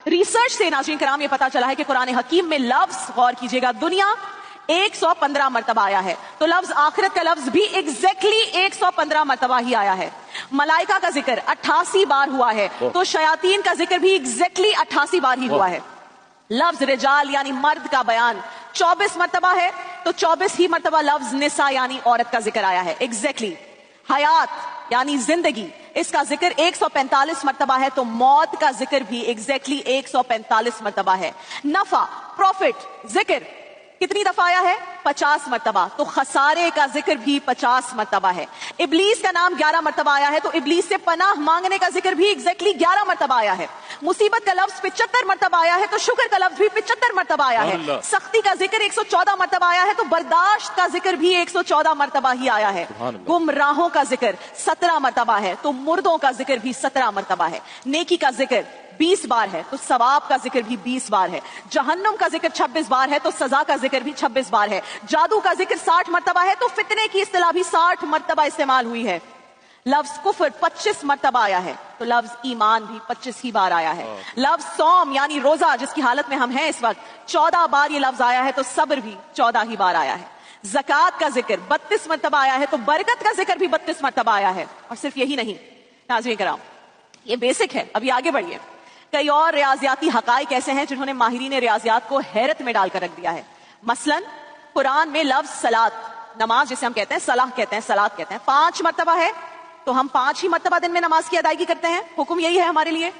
Research से नाज़रीन कराम ये पता चला है कि कुरान हकीम में लफ्ज, गौर कीजिएगा, दुनिया 115 मरतबा आया है, तो लफ्ज आखिरत का लफ्ज भी एग्जैक्टली 115 मरतबा ही आया है। मलाइका का जिक्र 88 बार हुआ है, तो शयातीन का जिक्र भी एग्जैक्टली 88 बार ही हुआ है। लफ्ज रिजाल यानी मर्द का बयान 24 मरतबा है, तो 24 ही मरतबा लफ्ज निसा यानी औरत का जिक्र आया है एग्जैक्टली। हयात यानी जिंदगी, इसका जिक्र 145 मरतबा है, तो मौत का जिक्र भी एग्जैक्टली 145 मरतबा है। नफा, प्रॉफिट, जिक्र कितनी दफा आया है? 50 मरतबा, तो खसारे का जिक्र भी 50 मरतबा है। इब्लीस का नाम 11 मरतबा आया है, तो इब्लीस से पनाह मांगने का जिक्र भी एग्जैक्टली 11 मरतबा आया है। मुसीबत का लफ्ज 75 मरतबा आया है, तो शुक्र का लफ्ज भी 75 मरतबा आया है। सख्ती का जिक्र 114 मरतबा आया है, तो बर्दाश्त का जिक्र भी 114 मरतबा ही आया है। गुमराहों का जिक्र 17 मरतबा है, तो मुर्दों का जिक्र भी 17 मरतबा है। नेकी का जिक्र 20 बार है, तो सवाब का जिक्र भी 20 बार है। जहन्नुम का जिक्र 26 बार है, तो सजा का जिक्र भी 26 बार है। जादू का जिक्र 60 मरतबा है, तो फितने की इस्तिलाह भी 60 मरतबा इस्तेमाल हुई है। लफ्ज कुफर 25 मरतबा आया है, तो लफ्ज ईमान भी 25 ही बार आया है। लफ्ज सौम यानी रोजा, जिसकी हालत में हम हैं इस वक्त, 14 बार ये लफ्ज आया है, तो सब्र भी 14 ही बार आया है। ज़कात का जिक्र 32 मरतबा आया है, तो बरकत का जिक्र भी 32 मरतबा आया है। और सिर्फ यही नहीं नाज़रीन कराम, ये बेसिक है, अभी आगे बढ़िए। कई और रियाजियाती हकाइक ऐसे हैं जिन्होंने माहिरीन रियाजियात को हैरत में डालकर रख दिया है। मसलन कुरान में लफ्ज सलात, नमाज जिसे हम कहते हैं, सलाह कहते हैं, सलात कहते हैं, 5 मरतबा है, तो हम 5 ही मरतबा दिन में नमाज की अदायगी करते हैं। हुक्म यही है हमारे लिए।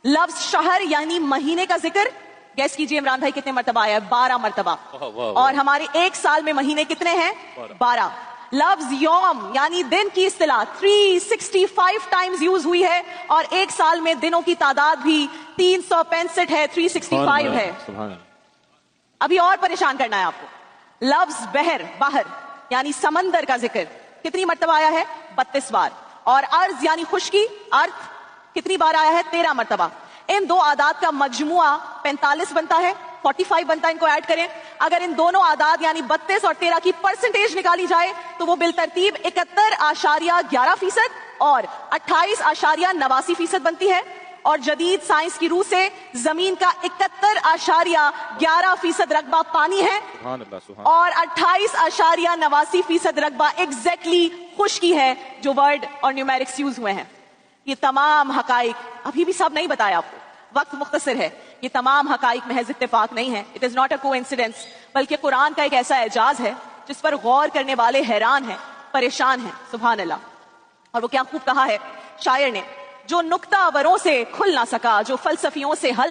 लफ्ज शहर यानी महीने का जिक्र, गैस कीजिए इमरान भाई कितने मरतबा आया है? 12 मरतबा। और हमारे एक साल में महीने कितने हैं? 12। लफ्ज यौम यानी दिन की इस्तिलाह 365 टाइम्स यूज हुई है, और एक साल में दिनों की तादाद भी 365 है, 365 है। अभी और परेशान करना है आपको। लफ्ज बहर, बाहर यानी समंदर का जिक्र कितनी मरतबा आया है? 32 बार। और अर्ज यानी खुशकी, अर्थ कितनी बार आया है? 13 मरतबा। इन दो आदात का मजमुआ 45 बनता है, 45 बनता है, इनको ऐड करें। अगर इन दोनों आदात यानी 32 और 13 की परसेंटेज निकाली जाए, तो वो बिलतरतीब 71.11% और 28.89% बनती है। और जदीद साइंस की रूह से जमीन का 71.11% रकबा पानी है, और 28.89% रकबा एग्जैक्टली खुशकी है, जो वर्ड और न्यूमेरिक्स यूज हुए हैं। ये तमाम हकाइक अभी भी सब नहीं बताया आपको, वक्त मुख्तसर है। ये तमाम हकाइक महज इत्तेफाक नहीं है, it is not a coincidence, बल्कि कुरान का एक ऐसा एजाज है जिस पर गौर करने वाले हैरान हैं, परेशान हैं। सुभान अल्लाह। और वो क्या खूब कहा है शायर ने, जो नुक्ता वरों से खुल ना सका, जो फलसफियों से हल